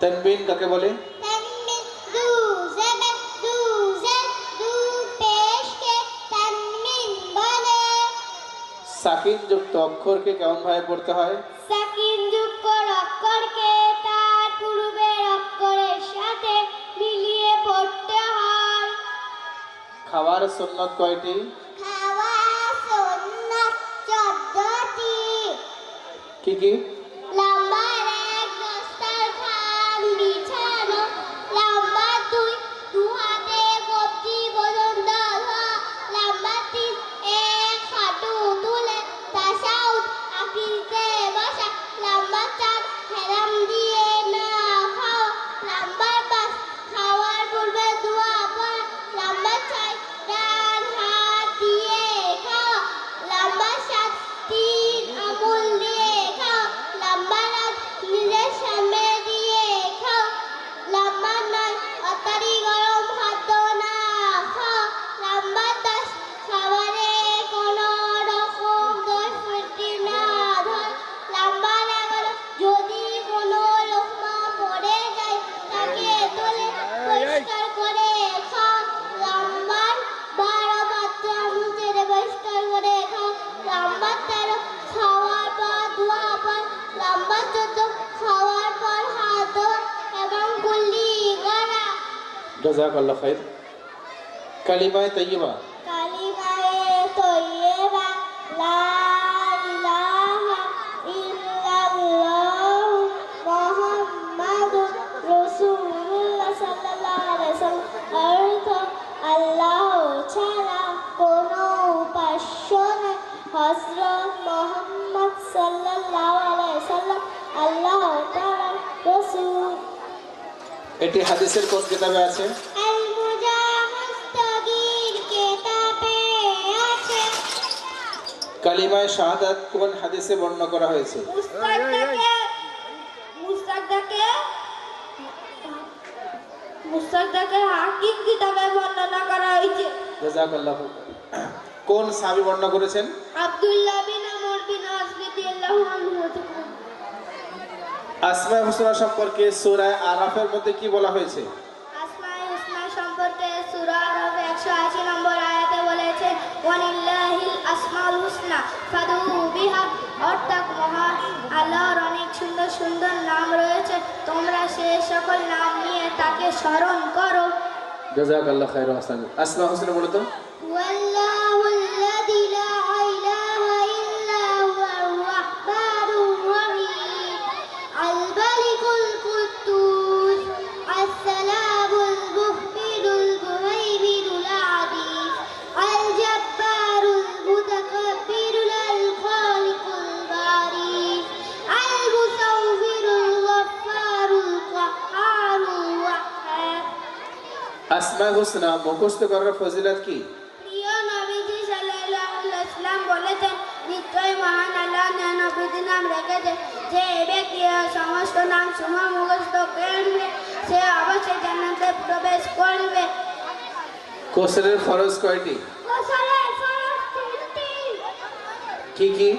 তানবিন কাকে বলে? তানবিন দু জবর দু জের দু পেশ কে তানবিন বলে। সাকিন যুক্ত অক্ষরকে কেমন ভাবে পড়তে হয়? সাকিন যুক্ত অক্ষরকে তার পূর্বের অক্ষরের সাথে মিলিয়ে পড়তে হয়। খাওয়ার সুন্নত কয়টি? খাওয়া সুন্নাত 14টি। কি কি? নাম্বার 1 দস্তরখান বিছানো, নাম্বার 2 দু হাতে কবজি পর্যন্ত ধোয়া, নাম্বার 3 এক হাঁটু তুলে তাশাহুদ আকৃতিতে বসা, নাম্বার 4 হেলান দিয়ে না খাওয়া, নাম্বার 5 খাওয়ার পূর্বে দোয়া পড়া, নাম্বার 6 ডান হাত দিয়ে খাওয়া, নাম্বার 7 তিন আঙুল দিয়ে খাওয়া, নাম্বার 8 নিজের সামনে দিয়ে খাওয়া, নাম্বার 9 অত্যাধিক গরম খাদ্য না খাওয়া, নাম্বার 10 খাবারে কোনো রকম দোষ ত্রুটি না ধরা, নাম্বার 11 যদি কোনো লোকমা পড়ে যায় তাকে তুলে পরিষ্কার করে খাওয়া, নাম্বার 12 পাত্র মুছে পরিষ্কার করে খাওয়া, নাম্বার 13 খাওয়ার পর দোয়া পড়া, নাম্বার 14 খাওয়ার পর হাত ধোয়া এবং কুল্লি করা। জাযাকাল্লাহ খাইর। কালিমায়ে তাইয়্যিবা। কালিমায়ে তাইয়্যিবা লা ইলাহা ইল্লাল্লাহু মুহাম্মাদুর রাসূলুল্লাহ সাল্লাল্লাহু আলাইহি ওয়াসাল্লাম। অর্থ আল্লাহ ছাড়া কোনো উপাস্য নেই, হযরত মুহাম্মদ সাল্লাল্লাহু আলাইহি ওয়াসাল্লাম আল্লাহ তাআলার রাসূল। এটি হাদিসের কোন কিতাবে আছে? আল মুজাহিদ কিতাবে আছে। কালিমায়ে শাহাদাত কোন হাদিসে বর্ণনা করা হয়েছে? মুস্তাদকে হাকিম কিতাবে বর্ণনা করা হয়েছে। জাযাকাল্লাহ। কোন সাহাবী বর্ণনা করেছেন? আব্দুল্লাহ বিন আমর বিন আস রাদিয়াল্লাহু আনহু। আসমায়ে হুসনা সম্পর্কে সূরা আরাফের মধ্যে কি বলা হয়েছে? আসমায়ে হুসনা সম্পর্কে সূরা আরাফ 180 নম্বর আয়াতে বলেছে ওয়ালিল্লাহিল আসমাউল হুসনা ফাদউ বিহা, অর্থাৎ মহান আল্লাহর অনেক সুন্দর সুন্দর নাম রয়েছে, তোমরা সে সকল নাম নিয়ে তাকে স্মরণ করো। জাযাকাল্লাহ খাইর হাসান। আসমায়ে হুসনা বলো তো। ওয়াল্লাহুল্লাযী লা ইলাহা ইল্লা হুয়ার রাহমানুর রহিম, আল মালিকুল কুদ্দুস, আসসালামুল মুহমিনুল মুহাইমিনুল আযীজ, আল জাব্বারুল মুতাকাব্বিরুল আল খালিকুল বারিক, আল মুসাউফিরুল গফফারুল কাহ্হারুল ওয়াহ্হাব। আসমায়ে হুসনা মুখস্থ করার ফজিলত কি? প্রিয় নবীজি সাল্লাল্লাহু আলাইহি ওয়াসাল্লাম বলেছেন, নিশ্চয়ই মহান আল্লাহ নবীজির নাম রেখেছে, যে ব্যক্তি সমস্ত নাম সমূহ মুখস্থ করবে সে অবশ্যই জান্নাতে প্রবেশ করবে। কোসরের ফরজ কয়টি? গোসলের ফরজ 3টি। কি কি?